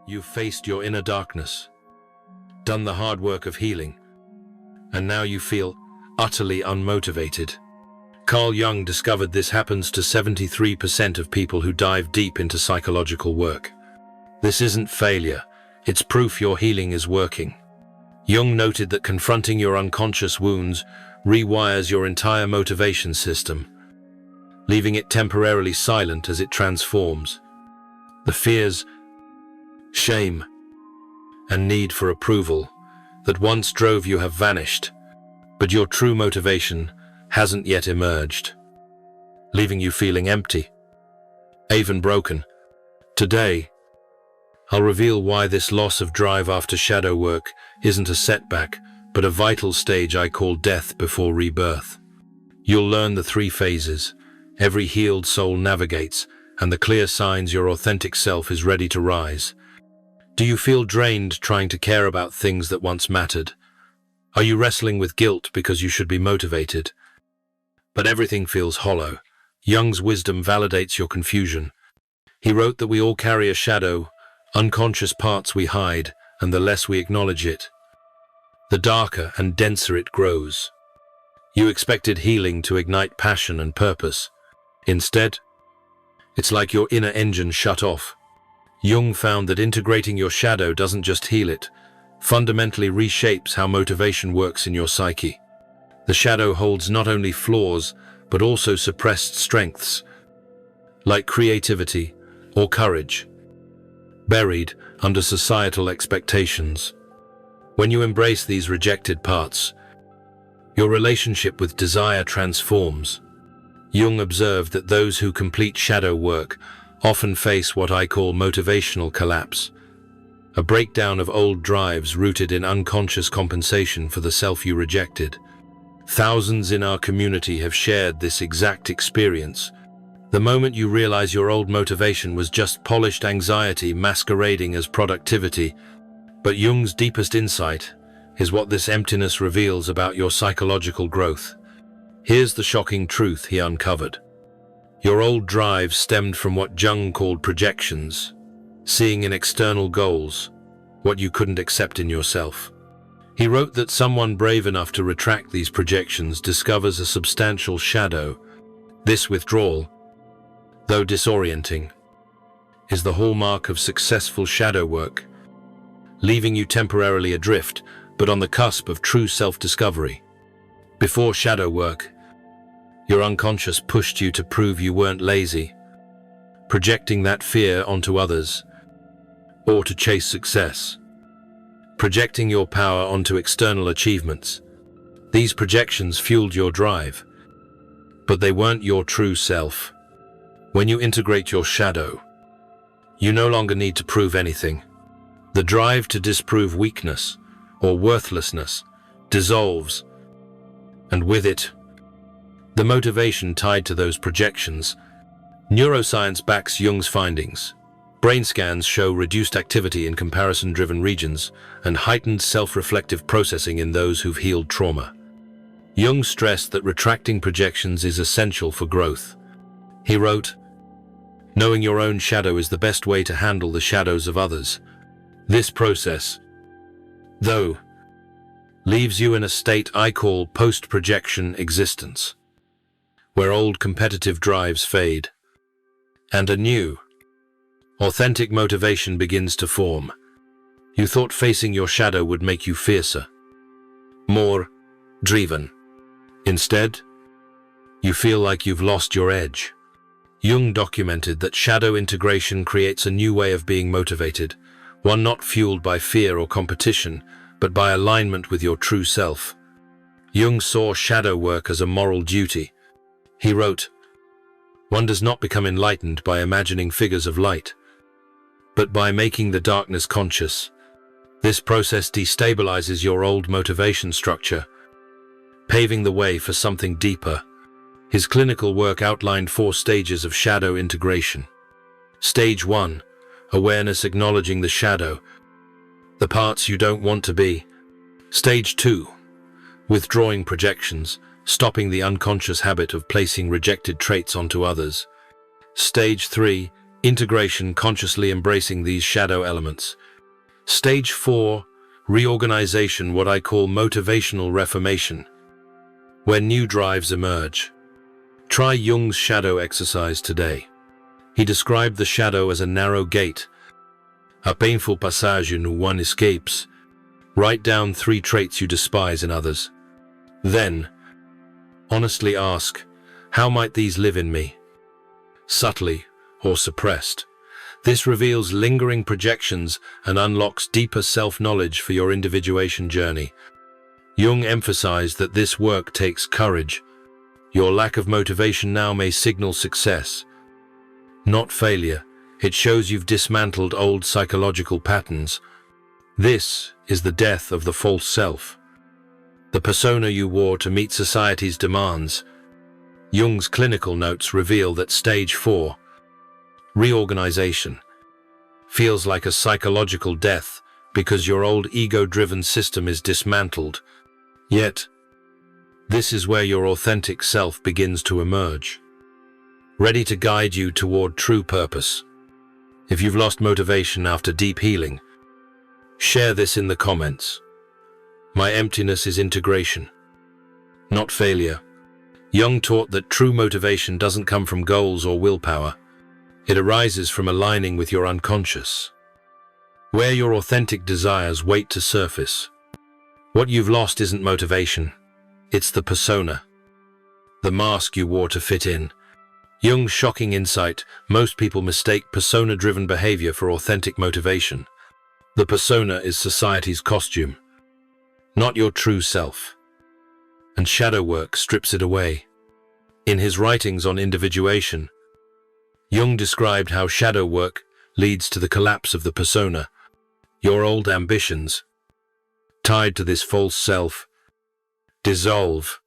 You've faced your inner darkness, done the hard work of healing, and now you feel utterly unmotivated. Carl Jung discovered this happens to 73% of people who dive deep into psychological work. This isn't failure, it's proof your healing is working. Jung noted that confronting your unconscious wounds rewires your entire motivation system, leaving it temporarily silent as it transforms. The fears, shame, and need for approval that once drove you have vanished, but your true motivation hasn't yet emerged, leaving you feeling empty, even broken. Today, I'll reveal why this loss of drive after shadow work isn't a setback, but a vital stage I call death before rebirth. You'll learn the 3 phases every healed soul navigates, and the clear signs your authentic self is ready to rise. Do you feel drained trying to care about things that once mattered? Are you wrestling with guilt because you should be motivated, but everything feels hollow? Jung's wisdom validates your confusion. He wrote that we all carry a shadow, unconscious parts we hide, and the less we acknowledge it, the darker and denser it grows. You expected healing to ignite passion and purpose. Instead, it's like your inner engine shut off. Jung found that integrating your shadow doesn't just heal it, fundamentally reshapes how motivation works in your psyche. The shadow holds not only flaws, but also suppressed strengths, like creativity or courage, buried under societal expectations. When you embrace these rejected parts, your relationship with desire transforms. Jung observed that those who complete shadow work often face what I call motivational collapse, a breakdown of old drives rooted in unconscious compensation for the self you rejected. Thousands in our community have shared this exact experience. The moment you realize your old motivation was just polished anxiety masquerading as productivity. But Jung's deepest insight is what this emptiness reveals about your psychological growth. Here's the shocking truth he uncovered. Your old drive stemmed from what Jung called projections, seeing in external goals what you couldn't accept in yourself. He wrote that someone brave enough to retract these projections discovers a substantial shadow. This withdrawal, though disorienting, is the hallmark of successful shadow work, leaving you temporarily adrift, but on the cusp of true self-discovery. Before shadow work, your unconscious pushed you to prove you weren't lazy, projecting that fear onto others, or to chase success, projecting your power onto external achievements. These projections fueled your drive, but they weren't your true self. When you integrate your shadow, you no longer need to prove anything. The drive to disprove weakness or worthlessness dissolves, and with it, the motivation tied to those projections. Neuroscience backs Jung's findings. Brain scans show reduced activity in comparison-driven regions and heightened self-reflective processing in those who've healed trauma. Jung stressed that retracting projections is essential for growth. He wrote, "Knowing your own shadow is the best way to handle the shadows of others. This process, though, leaves you in a state I call post-projection existence, where old competitive drives fade, and a new, authentic motivation begins to form. You thought facing your shadow would make you fiercer, more driven. Instead, you feel like you've lost your edge." Jung documented that shadow integration creates a new way of being motivated, one not fueled by fear or competition, but by alignment with your true self. Jung saw shadow work as a moral duty. He wrote, "One does not become enlightened by imagining figures of light, but by making the darkness conscious. This process destabilizes your old motivation structure, paving the way for something deeper." His clinical work outlined 4 stages of shadow integration. Stage 1, awareness acknowledging the shadow, the parts you don't want to be. Stage 2, withdrawing projections, stopping the unconscious habit of placing rejected traits onto others. Stage 3, integration, consciously embracing these shadow elements. Stage 4, reorganization, what I call motivational reformation, where new drives emerge. Try Jung's shadow exercise today. He described the shadow as a narrow gate, a painful passage où one escapes. Write down 3 traits you despise in others. Then, honestly ask, how might these live in me? Subtly or suppressed. This reveals lingering projections and unlocks deeper self-knowledge for your individuation journey. Jung emphasized that this work takes courage. Your lack of motivation now may signal success, not failure. It shows you've dismantled old psychological patterns. This is the death of the false self, the persona you wore to meet society's demands. Jung's clinical notes reveal that stage 4, reorganization, feels like a psychological death because your old ego-driven system is dismantled. Yet, this is where your authentic self begins to emerge, ready to guide you toward true purpose. If you've lost motivation after deep healing, share this in the comments. My emptiness is integration, not failure. Jung taught that true motivation doesn't come from goals or willpower. It arises from aligning with your unconscious, where your authentic desires wait to surface. What you've lost isn't motivation, it's the persona, the mask you wore to fit in. Jung's shocking insight: most people mistake persona-driven behavior for authentic motivation. The persona is society's costume, not your true self. And shadow work strips it away. In his writings on individuation, Jung described how shadow work leads to the collapse of the persona. Your old ambitions, tied to this false self, dissolve,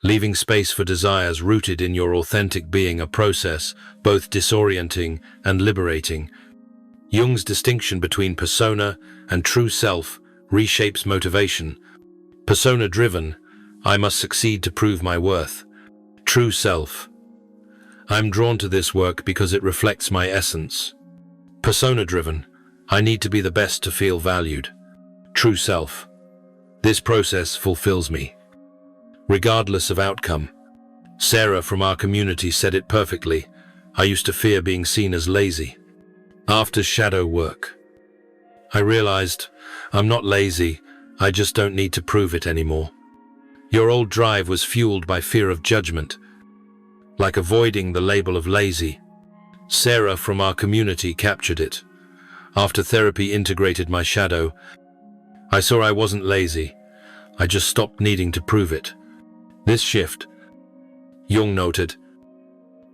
leaving space for desires rooted in your authentic being, a process both disorienting and liberating. Jung's distinction between persona and true self reshapes motivation. Persona-driven, I must succeed to prove my worth. True self, I'm drawn to this work because it reflects my essence. Persona-driven, I need to be the best to feel valued. True self, this process fulfills me, regardless of outcome. Sarah from our community said it perfectly. I used to fear being seen as lazy. After shadow work, I realized I'm not lazy, I just don't need to prove it anymore. Your old drive was fueled by fear of judgment, like avoiding the label of lazy. Sarah from our community captured it. After therapy integrated my shadow, I saw I wasn't lazy, I just stopped needing to prove it. This shift, Jung noted,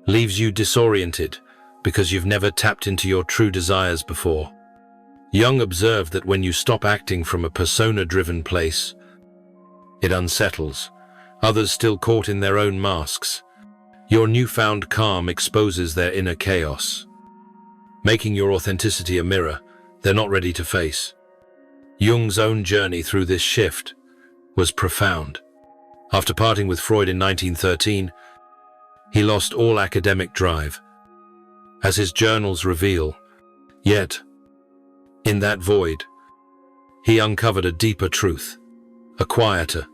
leaves you disoriented because you've never tapped into your true desires before. Jung observed that when you stop acting from a persona-driven place, it unsettles others still caught in their own masks. Your newfound calm exposes their inner chaos, making your authenticity a mirror they're not ready to face. Jung's own journey through this shift was profound. After parting with Freud in 1913, he lost all academic drive, as his journals reveal. Yet, in that void, he uncovered a deeper truth, a quieter,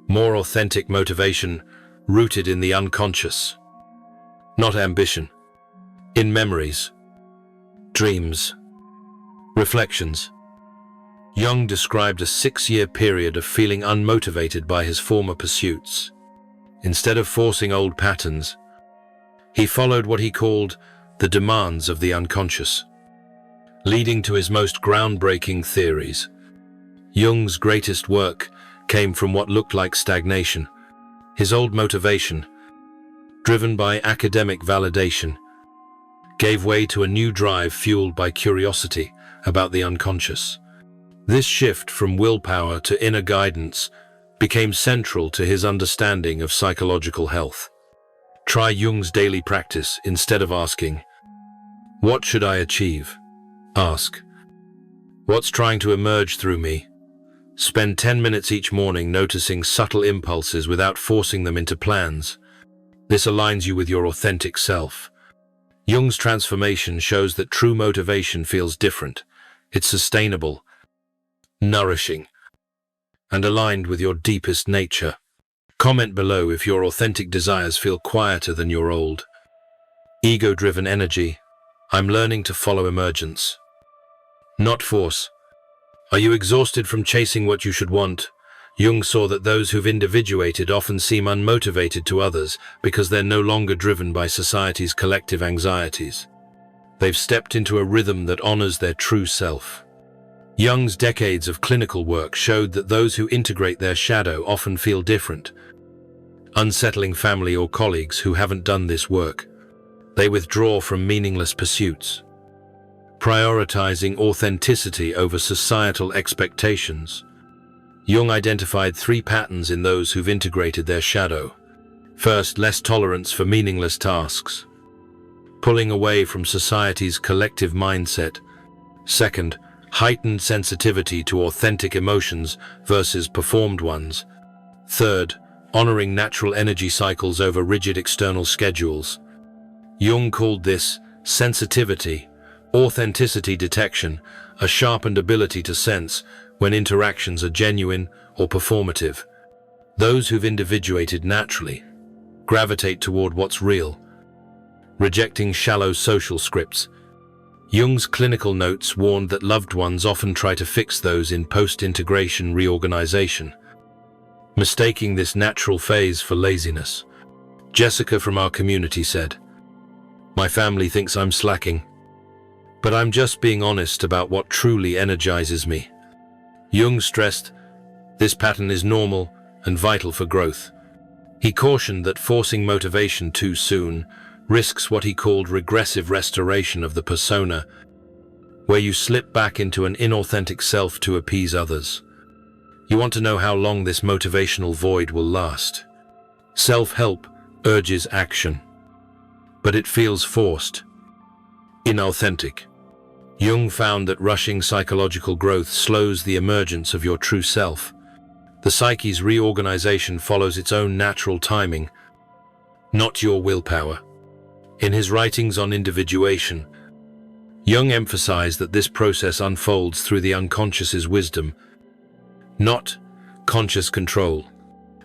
more authentic motivation rooted in the unconscious. Not ambition, in memories, dreams, reflections. Jung described a 6-year period of feeling unmotivated by his former pursuits. Instead of forcing old patterns, he followed what he called the demands of the unconscious, leading to his most groundbreaking theories. Jung's greatest work came from what looked like stagnation. His old motivation, driven by academic validation, gave way to a new drive fueled by curiosity about the unconscious. This shift from willpower to inner guidance became central to his understanding of psychological health. Try Jung's daily practice. Instead of asking, "What should I achieve?" ask, "What's trying to emerge through me?" Spend 10 minutes each morning noticing subtle impulses without forcing them into plans. This aligns you with your authentic self. Jung's transformation shows that true motivation feels different. It's sustainable, nourishing, and aligned with your deepest nature. Comment below if your authentic desires feel quieter than your old, ego-driven energy. I'm learning to follow emergence, not force. Are you exhausted from chasing what you should want? Jung saw that those who've individuated often seem unmotivated to others because they're no longer driven by society's collective anxieties. They've stepped into a rhythm that honors their true self. Jung's decades of clinical work showed that those who integrate their shadow often feel different. Unsettling family or colleagues who haven't done this work. They withdraw from meaningless pursuits, prioritizing authenticity over societal expectations. Jung identified 3 patterns in those who've integrated their shadow. First, less tolerance for meaningless tasks, pulling away from society's collective mindset. Second, heightened sensitivity to authentic emotions versus performed ones. Third, honoring natural energy cycles over rigid external schedules. Jung called this sensitivity, authenticity detection, a sharpened ability to sense when interactions are genuine or performative. Those who've individuated naturally gravitate toward what's real, rejecting shallow social scripts. Jung's clinical notes warned that loved ones often try to fix those in post-integration reorganization, mistaking this natural phase for laziness. Jessica from our community said, "My family thinks I'm slacking, but I'm just being honest about what truly energizes me." Jung stressed this pattern is normal and vital for growth. He cautioned that forcing motivation too soon risks what he called regressive restoration of the persona, where you slip back into an inauthentic self to appease others. You want to know how long this motivational void will last. Self-help urges action, but it feels forced, inauthentic. Jung found that rushing psychological growth slows the emergence of your true self. The psyche's reorganization follows its own natural timing, not your willpower. In his writings on individuation, Jung emphasized that this process unfolds through the unconscious's wisdom, not conscious control.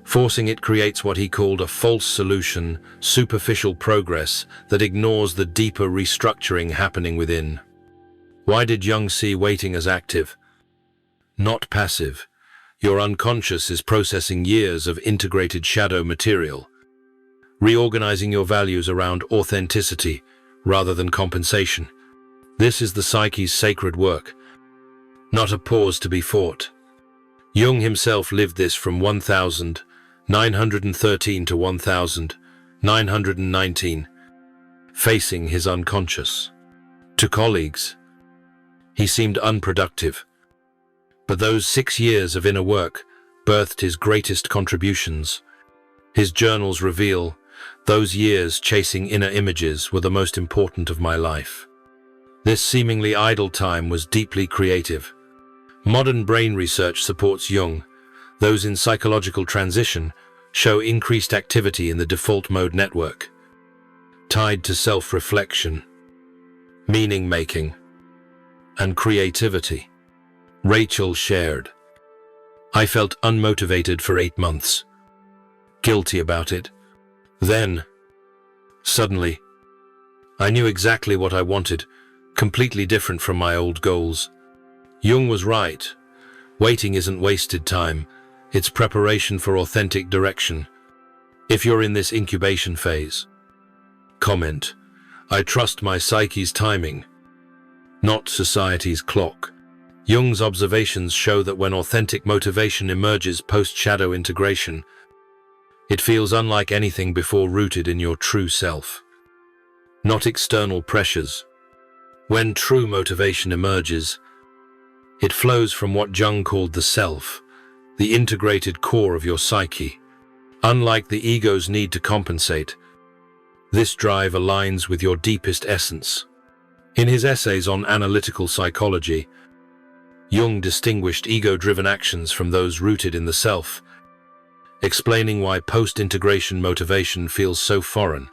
Forcing it creates what he called a false solution, superficial progress that ignores the deeper restructuring happening within. Why did Jung see waiting as active, not passive? Your unconscious is processing years of integrated shadow material, reorganizing your values around authenticity rather than compensation. This is the psyche's sacred work, not a pause to be fought. Jung himself lived this from 1913 to 1919, facing his unconscious. To colleagues, he seemed unproductive, but those 6 years of inner work birthed his greatest contributions. His journals reveal, those years chasing inner images were the most important of my life. This seemingly idle time was deeply creative. Modern brain research supports Jung. Those in psychological transition show increased activity in the default mode network, tied to self-reflection, meaning-making, and creativity. Rachel shared, "I felt unmotivated for 8 months, guilty about it. Then, suddenly, I knew exactly what I wanted, completely different from my old goals." Jung was right. Waiting isn't wasted time. It's preparation for authentic direction. If you're in this incubation phase, comment, "I trust my psyche's timing, not society's clock." Jung's observations show that when authentic motivation emerges post-shadow integration, it feels unlike anything before, rooted in your true self, not external pressures. When true motivation emerges, it flows from what Jung called the self, the integrated core of your psyche. Unlike the ego's need to compensate, this drive aligns with your deepest essence. In his essays on analytical psychology, Jung distinguished ego-driven actions from those rooted in the self, explaining why post-integration motivation feels so foreign.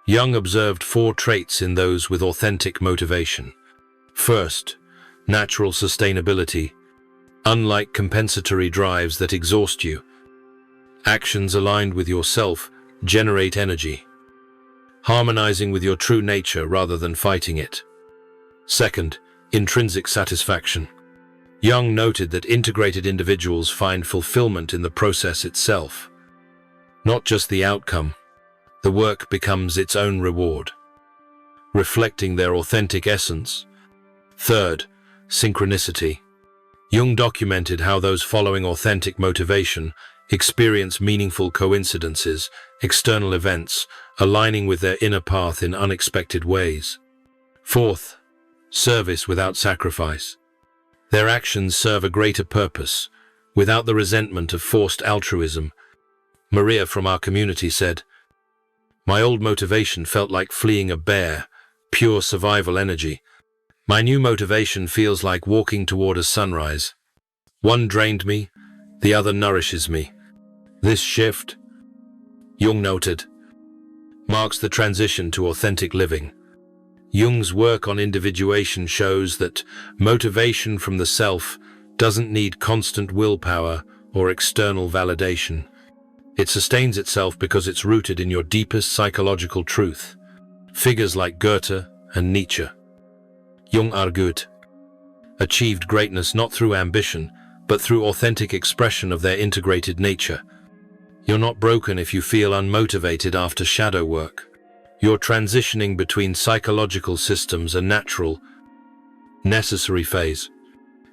Jung observed 4 traits in those with authentic motivation. First, natural sustainability. Unlike compensatory drives that exhaust you, actions aligned with yourself generate energy, harmonizing with your true nature rather than fighting it. Second, intrinsic satisfaction. Jung noted that integrated individuals find fulfillment in the process itself, not just the outcome. The work becomes its own reward, reflecting their authentic essence. Third, synchronicity. Jung documented how those following authentic motivation experience meaningful coincidences, external events, aligning with their inner path in unexpected ways. Fourth, service without sacrifice. Their actions serve a greater purpose, without the resentment of forced altruism. Maria from our community said, "My old motivation felt like fleeing a bear, pure survival energy. My new motivation feels like walking toward a sunrise. One drained me, the other nourishes me. This shift," Jung noted, marks the transition to authentic living. Jung's work on individuation shows that motivation from the self doesn't need constant willpower or external validation. It sustains itself because it's rooted in your deepest psychological truth. Figures like Goethe and Nietzsche, Jung argued, achieved greatness not through ambition, but through authentic expression of their integrated nature. You're not broken if you feel unmotivated after shadow work. You're transitioning between psychological systems and natural, necessary phase.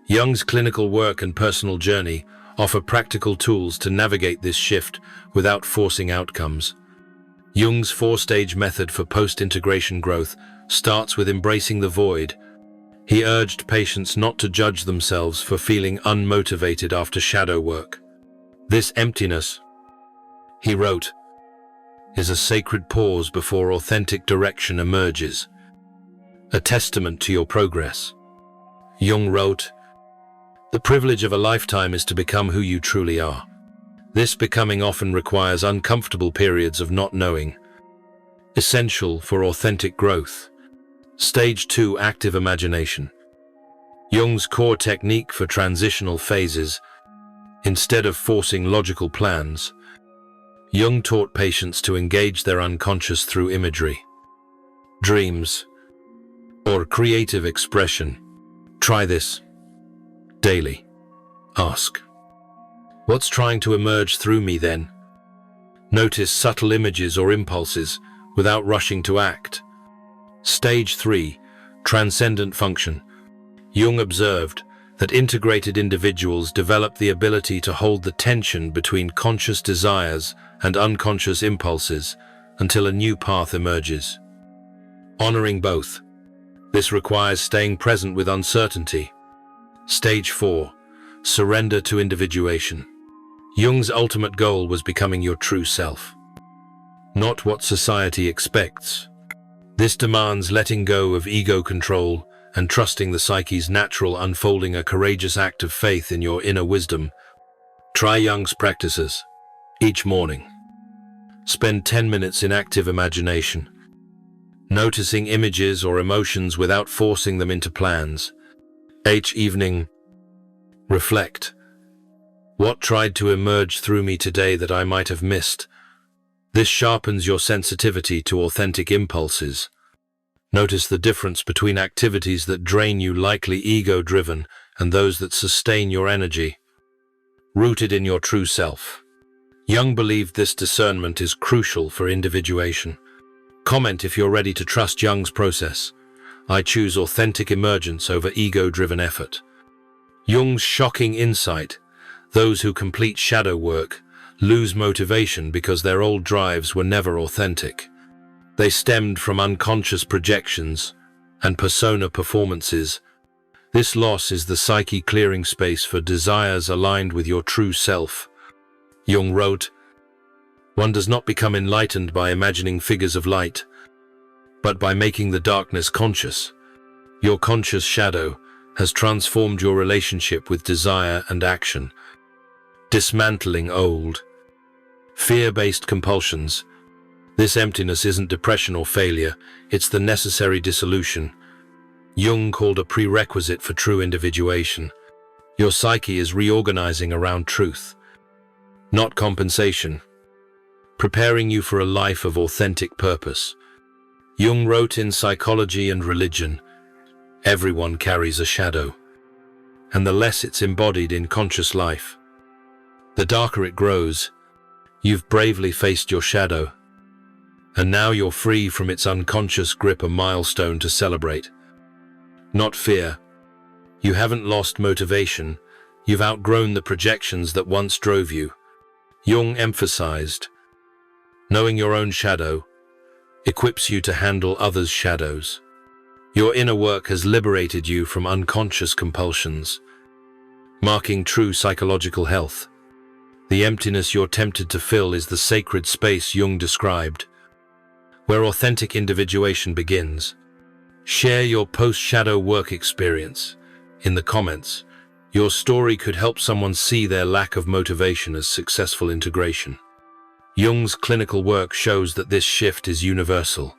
Jung's clinical work and personal journey offer practical tools to navigate this shift without forcing outcomes. Jung's 4-stage method for post-integration growth starts with embracing the void. He urged patients not to judge themselves for feeling unmotivated after shadow work. This emptiness, he wrote, is a sacred pause before authentic direction emerges, a testament to your progress. Jung wrote, "The privilege of a lifetime is to become who you truly are. This becoming often requires uncomfortable periods of not knowing, essential for authentic growth." Stage 2, active imagination. Jung's core technique for transitional phases. Instead of forcing logical plans, Jung taught patients to engage their unconscious through imagery, dreams, or creative expression. Try this daily. Ask, "What's trying to emerge through me then?" Notice subtle images or impulses without rushing to act. Stage 3, transcendent function. Jung observed that integrated individuals develop the ability to hold the tension between conscious desires and unconscious impulses until a new path emerges. Honoring both. This requires staying present with uncertainty. Stage 4, surrender to individuation. Jung's ultimate goal was becoming your true self, not what society expects. This demands letting go of ego control and trusting the psyche's natural unfolding, a courageous act of faith in your inner wisdom. Try Jung's practices. Each morning, spend 10 minutes in active imagination, noticing images or emotions without forcing them into plans. Each evening, reflect. What tried to emerge through me today that I might have missed? This sharpens your sensitivity to authentic impulses. Notice the difference between activities that drain you, likely ego-driven, and those that sustain your energy, rooted in your true self. Jung believed this discernment is crucial for individuation. Comment if you're ready to trust Jung's process. I choose authentic emergence over ego-driven effort. Jung's shocking insight: those who complete shadow work lose motivation because their old drives were never authentic. They stemmed from unconscious projections and persona performances. This loss is the psyche clearing space for desires aligned with your true self. Jung wrote, "One does not become enlightened by imagining figures of light, but by making the darkness conscious. Your conscious shadow has transformed your relationship with desire and action, dismantling old, fear-based compulsions." This emptiness isn't depression or failure, it's the necessary dissolution. Jung called a prerequisite for true individuation. Your psyche is reorganizing around truth, not compensation, preparing you for a life of authentic purpose. Jung wrote in Psychology and Religion, everyone carries a shadow, and the less it's embodied in conscious life, the darker it grows. You've bravely faced your shadow, and now you're free from its unconscious grip, a milestone to celebrate. Not fear. You haven't lost motivation, you've outgrown the projections that once drove you. Jung emphasized, knowing your own shadow equips you to handle others' shadows. Your inner work has liberated you from unconscious compulsions, marking true psychological health. The emptiness you're tempted to fill is the sacred space Jung described, where authentic individuation begins. Share your post-shadow work experience in the comments. Your story could help someone see their lack of motivation as successful integration. Jung's clinical work shows that this shift is universal.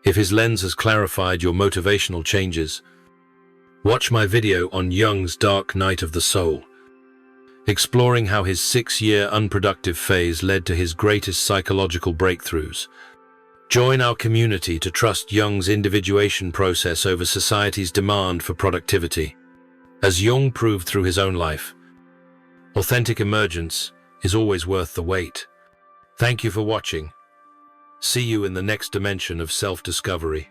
If his lens has clarified your motivational changes, watch my video on Jung's Dark Night of the Soul, exploring how his 6-year unproductive phase led to his greatest psychological breakthroughs. Join our community to trust Jung's individuation process over society's demand for productivity. As Jung proved through his own life, authentic emergence is always worth the wait. Thank you for watching. See you in the next dimension of self-discovery.